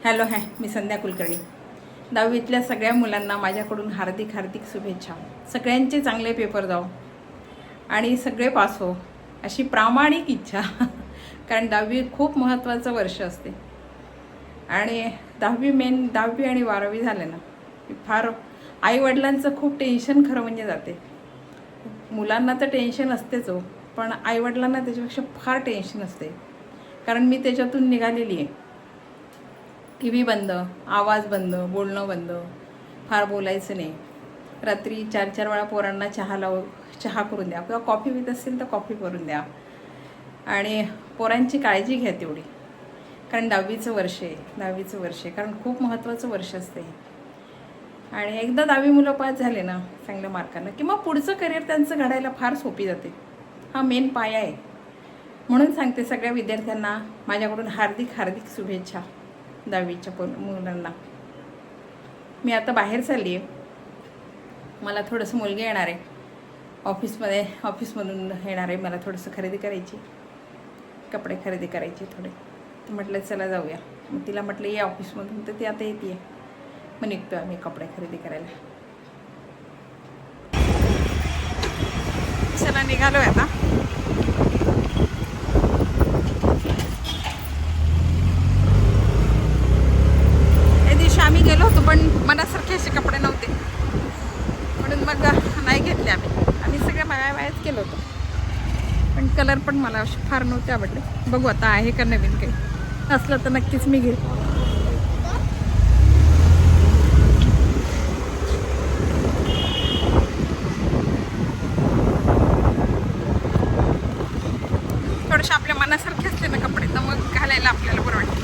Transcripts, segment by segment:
Hello मी संध्या कुलकर्णी. 10वीतल्या सगळ्या मुलांना माझ्याकडून हार्दिक हार्दिक शुभेच्छा. सगळ्यांचे चांगले पेपर जाओ आणि सगळे पास हो अशी प्रामाणिक इच्छा. कारण 10वी खूप महत्त्वाचं वर्ष असते आणि 10वी आणि 12वी झाले ना की फार आईवडिलांचं खूप टेन्शन खरं म्हणजे जाते. मुलांना तर टेन्शन असतेच हो, पण आईवडिलांना त्याच्यापेक्षा फार टेन्शन असते. कारण मी त्याच्यातून निघालेली आहे. TV बंद, आवाज बंद, बोलणं बंद, फार बोलायचं नाही. रात्री 4-4 वेळा पोरांना चहा करून द्या किंवा कॉफी पित असेल तर कॉफी करून द्या आणि पोरांची काळजी घ्या तेवढी. कारण 10वीचं वर्ष आहे. कारण खूप महत्त्वाचं वर्ष असते आणि एकदा 10वी मुलं पास झाले ना चांगल्या मार्कानं की मग पुढचं करिअर त्यांचं घडायला फार सोपी जाते. हा मेन पाया आहे. म्हणून सांगते सगळ्या विद्यार्थ्यांना माझ्याकडून हार्दिक हार्दिक शुभेच्छा. 10वीच्या मुलांना. मी आता बाहेर चालली आहे. मला थोडंसं मुलगी येणार आहे ऑफिसमधून येणार आहे. मला थोडंसं खरेदी करायची, कपडे खरेदी करायचे थोडे. तर म्हटलं चला जाऊया. मग तिला म्हटलं ये ऑफिसमधून, तर ती आता येते. मग निघतो आम्ही कपडे खरेदी करायला. चला निघालो आहे आता. आम्ही गेलो होतो पण मनासारखे असे कपडे नव्हते म्हणून मग नाही घेतले. आम्ही सगळे बायाच केलो होतो पण कलर पण मला फार नव्हते आवडले. बघू आता आहे का नवीन काही असलं तर नक्कीच मी घेईन. थोडेसे आपल्या मनासारखे असले ना कपडे तर मग घालायला आपल्याला बरं वाटतं.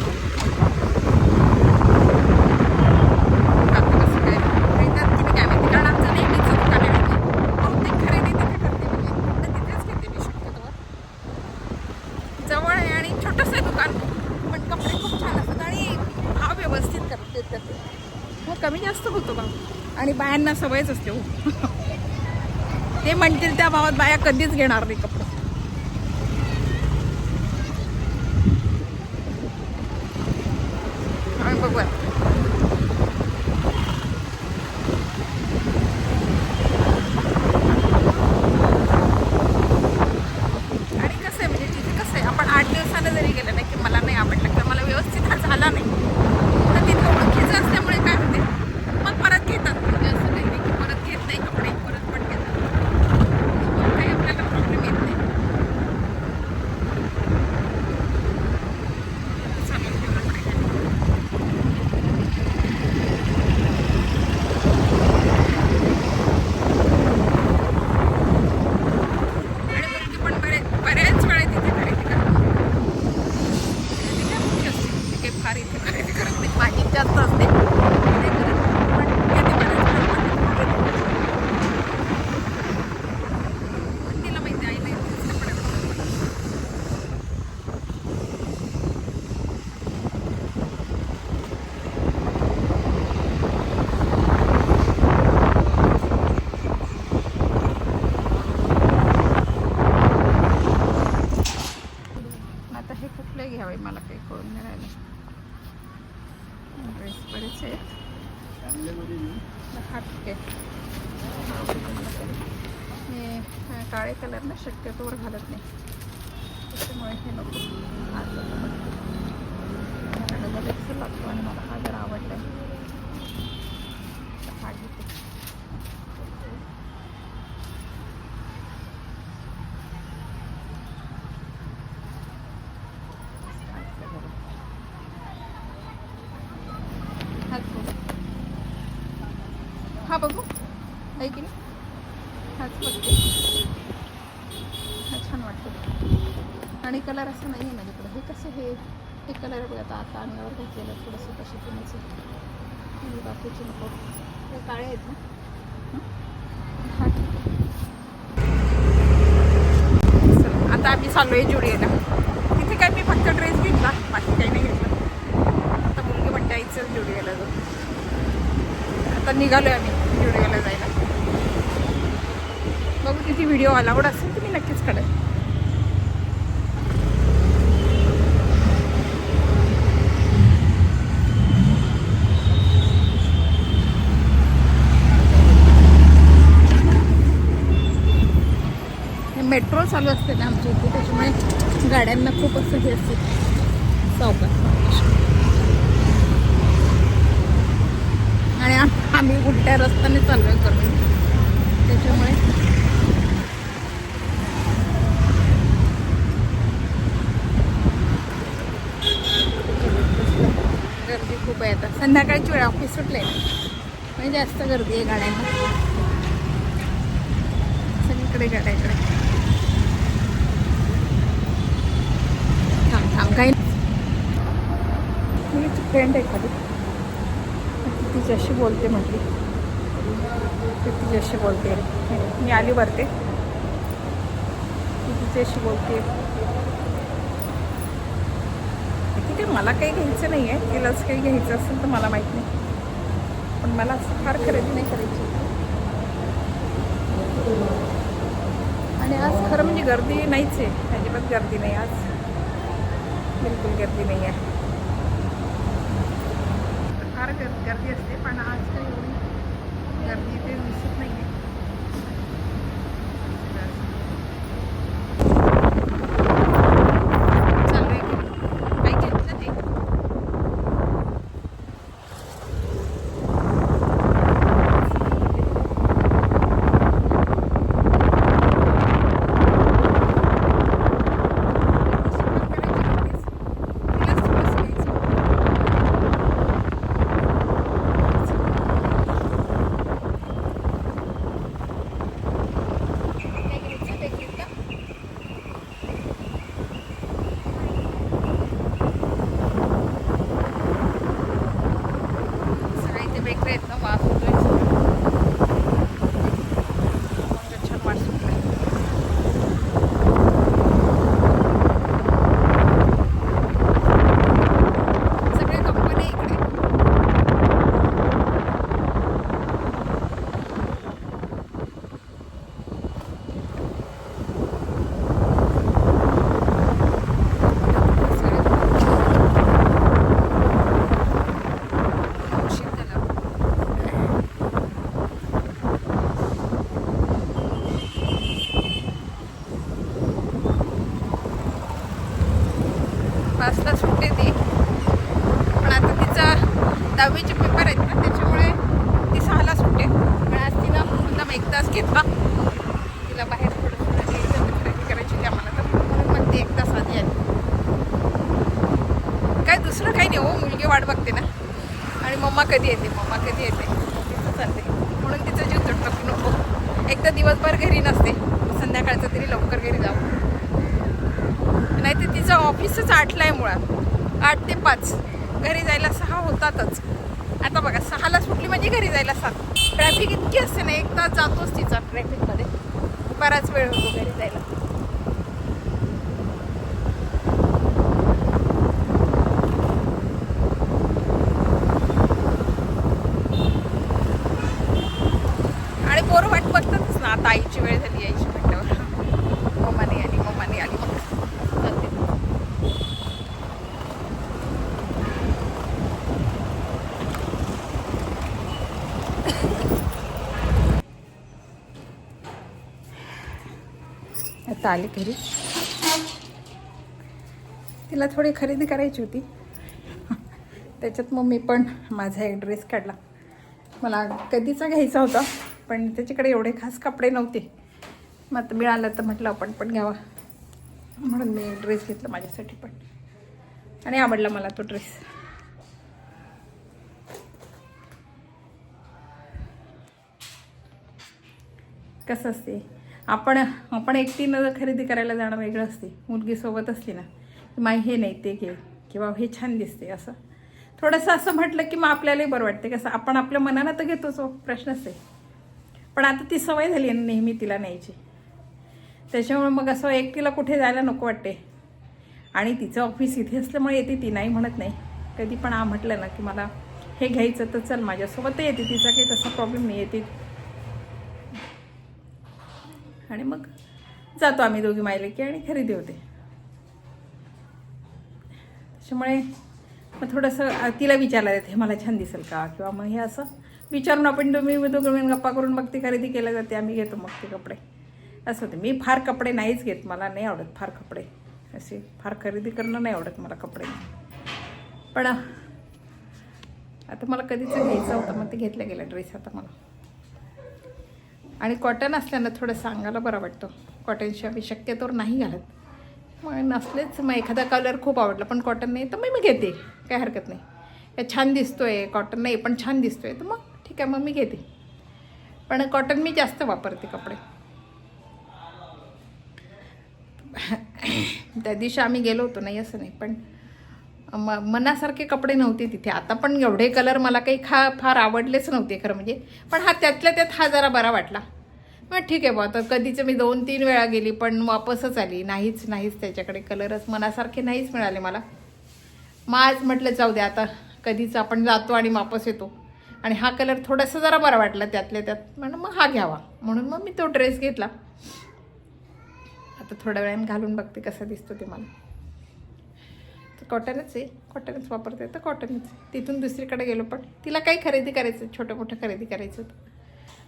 जवळ आहे आणि छोटंसं आहे दुकान, पण कपडे खूप छान असतात आणि भाव व्यवस्थित करते त्याचे. मग कमी जास्त होतो भाव आणि बायांना सवयच असते हो. ते म्हणतील त्या भावात बाया कधीच घेणार नाही कपडे. बघूया जरी गेलं नाही की मला नाही आवडलं किंवा मला व्यवस्थित हा झाला नाही तर तिथं ओळखीचं असल्यामुळे काय होते मग परत घेतात. म्हणजे असं काही नाही की परत घेत नाही कपडे, परत पण घेतात. काही आपल्याला प्रॉब्लेम येत नाही. चालेल कपडे घ्यायला. आणि मुलगी पण बऱ्याच वेळा तिथे खरेदी करतात. फार इथे खरेदी करत नाही. माझी जास्त असते पण येते पण तिला माहिती आहे नाही कपडे. आता हे कुठले घ्यावे मला काही कळून नाही राहिलं. ड्रेस बरेच आहेत. हा ठीक आहे. हे काळे कलर ना शक्यतोवर घालत नाही त्याच्यामुळे हे नको. डबल एक्सेल लागतो आणि मला हा जरा आवडला आहे. हा घेते. हा बघू आहे की नाही. हाच बघते. हा छान वाटतो आणि कलर असं नाही आहे माझ्याकडे. हे कसं हे कलर बघा आता अंगावर घातलेलं थोडंसं पशुपणाचं आणि बाकीचे नको. हे काळे आहेत ना. हा चला आता आम्ही चाललो आहे जुडिओला. तिथे काय मी फक्त ड्रेस घेतला, बाकी काही नाही घेतलं. आता मुलगी म्हणते आईचं जुडिओला जाऊ. आता निघालो आहे आम्ही जुडिओला जायला. बघू किती व्हिडिओ अलाउड असेल तर मी नक्कीच काढेल. पेट्रोल चालू असते ना आमच्या इथे, त्याच्यामुळे गाड्यांना खूप असं हे असते चौकात. आणि आम्ही उलट्या रस्त्याने चाललोय करून, त्याच्यामुळे गर्दी खूप आहे. आता संध्याकाळची वेळ, ऑफिस सुटले म्हणजे जास्त गर्दी आहे गाड्यांना, सगळीकडे गाड्या इकडे. थांब काही मुलीची फ्रेंड आहे खाली, तिच्याशी बोलते म्हटली, तिच्याशी बोलते. मी आली वरते, तिच्याशी बोलते. ठीक आहे, मला काही घ्यायचं नाही आहे, तिलाच काही घ्यायचं असेल तर मला माहीत नाही, पण मला असं फार खरेदी नाही करायची. आणि आज खरं म्हणजे गर्दी नाहीच आहे, अजिबात गर्दी नाही आज, बिलकुल गर्दी नाही आहे. फार गर्दी असते, पण आज काही एवढी गर्दी ते दिसत नाही आहे. पाचला सुटते ती, पण आता तिचा 10वीचे पेपर आहेत ना, त्याच्यामुळे ती 6ला सुटते. पण आज तिनं मुद्दाम 1 तास घेतला, तिला बाहेर थोडं खरेदी करायची होती आम्हाला, तर म्हणून मग ती 1 तास आधी आली. काय दुसरं काही नाही हो, मुलगी वाट बघते ना, आणि मम्मा कधी येते तिचं चालते, म्हणून तिचं जीव तुटतो की नको एकदा दिवसभर घरी नसते, संध्याकाळचं तरी लवकर घरी जाऊ. नाही तर तिचं ऑफिसच 8ला आहे, मुळात 8 ते 5, घरी जायला 6 होतातच. आता बघा 6ला सुटली म्हणजे घरी जायला 7. ट्रॅफिक इतकी असते ना, 1 तास जातोच तिचा ट्रॅफिकमध्ये, बराच वेळ होतो घरी जायला. आणि पोरं वाट बघतातच ना, आता आईची वेळ झाली, आईची म्हटल्यावर मम्माने आली मग चालते. आता आली घरी, तिला थोडी खरेदी करायची होती, त्याच्यात मग मी पण माझा एक ड्रेस काढला. मला कधीचा घ्यायचा होता, पण त्याच्याकडे एवढे खास कपडे नव्हते, मग आता मिळालं तर म्हटलं आपण पण घ्यावा, म्हणून मी ड्रेस घेतला माझ्यासाठी पण, आणि आवडला मला तो ड्रेस. कसं असते, आपण एकटीनं खरेदी करायला जाणं वेगळं असते, मुलगीसोबत असली ना माई हे नाही ते घे, किंवा हे छान दिसते, असं थोडंसं असं म्हटलं की मग आपल्यालाही बरं वाटते. कसं आपण आपल्या मनानं तर घेतोच, प्रश्नच आहे, पण आता ती सवय झाली आहे नेहमी तिला न्यायची, त्याच्यामुळे मग असं एकटीला कुठे जायला नको वाटते. आणि तिचं ऑफिस इथे असल्यामुळे येते ती, नाही म्हणत नाही. कधी पण म्हटलं ना की मला हे घ्यायचं तर चल माझ्यासोबत येते, तिचा काही तसा प्रॉब्लेम नाही, येते. आणि मग जातो आम्ही दोघी मायलेकी आणि खरेदी होते. त्याच्यामुळे मग थोडंसं तिला विचारलं जाते, हे मला छान दिसेल का, किंवा मग हे असं विचारून आपण दोघी गप्पा करून मग ती खरेदी केल्या जाते, आम्ही घेतो मग ते कपडे. असं होते. मी फार कपडे नाहीच घेत, मला नाही आवडत फार कपडे, असे फार खरेदी करणं नाही आवडत मला कपडे. पण आता मला कधीच घ्यायचं होतं, मग ते घेतलं गेलं ड्रेस आता मला. आणि कॉटन असल्यानं थोडं सांगायला बरं वाटतं. कॉटनशी आम्ही शक्यतोवर नाही घालत, मग नसलेच मग एखादा कलर खूप आवडला पण कॉटन नाही तर मी घेते, काय हरकत नाही. काय छान दिसतोय, कॉटन नाही पण छान दिसतोय तर मग ठीक आहे, मग मी घेते. पण कॉटन मी जास्त वापरते कपडे. त्या दिवशी आम्ही गेलो होतो, नाही असं नाही, पण मनासारखे कपडे नव्हते तिथे. आता पण एवढे कलर मला काही फार आवडलेच नव्हते खरं म्हणजे, पण हा त्यातल्या त्यात हा जरा बरा वाटला. मग ठीक आहे बा, आता कधीच मी 2-3 वेळा गेली पण वापसच आली, नाहीच त्याच्याकडे कलरच मनासारखे नाहीच मिळाले मला. मग आज म्हटलं जाऊ द्या, आता कधीच आपण जातो आणि वापस येतो, आणि हा कलर थोडासा जरा बरा वाटला त्यातल्या त्यात, म्हणून मग हा घ्यावा, म्हणून मग मी तो ड्रेस घेतला. आता थोड्या वेळाने घालून बघते कसा दिसतो ते मला. तर कॉटनच आहे, कॉटनच वापरते तर कॉटनच. तिथून दुसरीकडे गेलो पण तिला काही खरेदी करायचं, छोटं मोठं खरेदी करायचं होतं,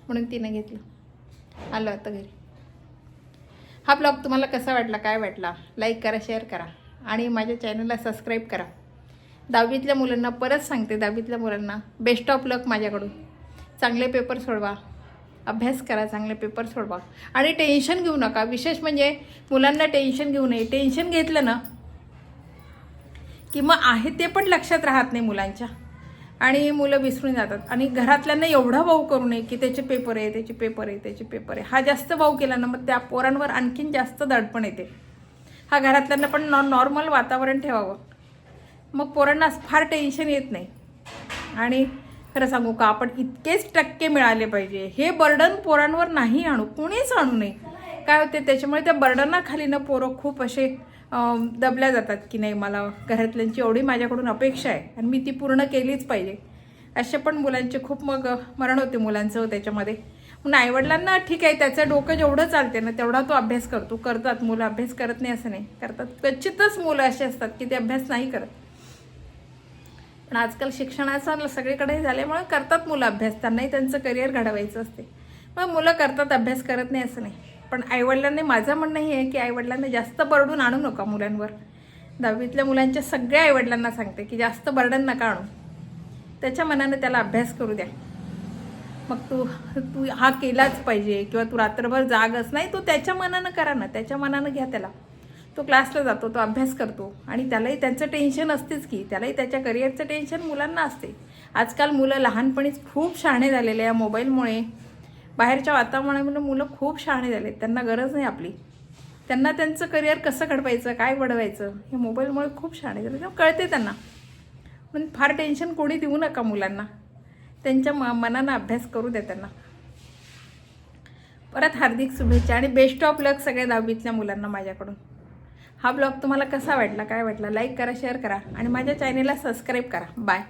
म्हणून तिनं घेतलं. आलो आता घरी. हा ब्लॉग तुम्हाला कसा वाटला, काय वाटला, लाईक करा, शेअर करा आणि माझ्या चॅनलला सबस्क्राईब करा. 10वीतल्या मुलांना परत सांगते, 10वीतल्या मुलांना बेस्ट ऑफ लक माझ्याकडून. चांगले पेपर सोडवा, अभ्यास करा, चांगले पेपर सोडवा आणि टेन्शन घेऊ नका. विशेष म्हणजे मुलांना टेन्शन घेऊ नये. टेन्शन घेतलं ना की मग आहे ते पण लक्षात राहत नाही मुलांच्या, आणि मुलं विसरून जातात. आणि घरातल्यांना एवढा भाऊ करू नये की त्याचे पेपर आहे, त्याचे पेपर आहे, त्याचे पेपर आहे. हा जास्त भाऊ केला ना मग त्या पोरांवर आणखीन जास्त दडपण येते. हा घरातल्यांना पण नॉर्मल वातावरण ठेवावं, मग पोरांना फार टेन्शन येत नाही. आणि खरं सांगू का, आपण इतकेच टक्के मिळाले पाहिजे हे बर्डन पोरांवर नाही आणू, कोणीच आणू नये. काय होते त्याच्यामुळे त्या बर्डनाखाली ना पोरं खूप असे दबल्या जातात की नाही, मला घरातल्यांची एवढी माझ्याकडून अपेक्षा आहे आणि मी ती पूर्ण केलीच पाहिजे. असे पण मुलांचे खूप मग मरण होते मुलांचं त्याच्यामध्ये. म्हणून आईवडिलांना ठीक आहे, त्याचं डोकं जेवढं चालते ना तेवढा तो अभ्यास करतात. मुलं अभ्यास करत नाही असं नाही, करतात. क्वचितच मुलं असे असतात की ते अभ्यास नाही करत. पण आजकाल शिक्षणाचा सगळीकडे झाल्यामुळे करतात मुलं अभ्यास, त्यांनाही त्यांचं करिअर घडवायचं असते. मग मुलं करतात, अभ्यास करत नाही असं नाही. पण आईवडिलांनी, माझं म्हणणं हे आहे की आईवडिलांनी जास्त बर्डन आणू नका मुलांवर. 10वीतल्या मुलांच्या सगळ्या आईवडिलांना सांगते की जास्त बर्डन नका आणू, त्याच्या मनानं त्याला अभ्यास करू द्या. मग तू हा केलाच पाहिजे किंवा तू रात्रभर जागच नाही, तो त्याच्या मनानं करा ना, त्याच्या मनानं घ्या त्याला. तो क्लासला जातो, तो अभ्यास करतो आणि त्यालाही त्यांचं टेन्शन असतेच की, त्यालाही त्याच्या करिअरचं टेन्शन मुलांना असते. आजकाल मुलं लहानपणीच खूप शहाणे झालेले या मोबाईलमुळे, बाहेरच्या वातावरणामुळे मुलं खूप शहाणे झाले. त्यांना गरज नाही आपली, त्यांना त्यांचं करिअर कसं घडवायचं, काय घडवायचं हे मोबाईलमुळे खूप शहाणे झाले, कळते त्यांना. पण फार टेन्शन कोणी देऊ नका मुलांना, त्यांच्या मनानं अभ्यास करू द्या त्यांना. परत हार्दिक शुभेच्छा आणि बेस्ट ऑफ लक सगळ्या 10वीतल्या मुलांना माझ्याकडून. हा ब्लॉग तुम्हाला कसा वाटला, काय वाटला, लाईक करा, शेअर करा आणि माझ्या चॅनेलला सबस्क्राईब करा. बाय.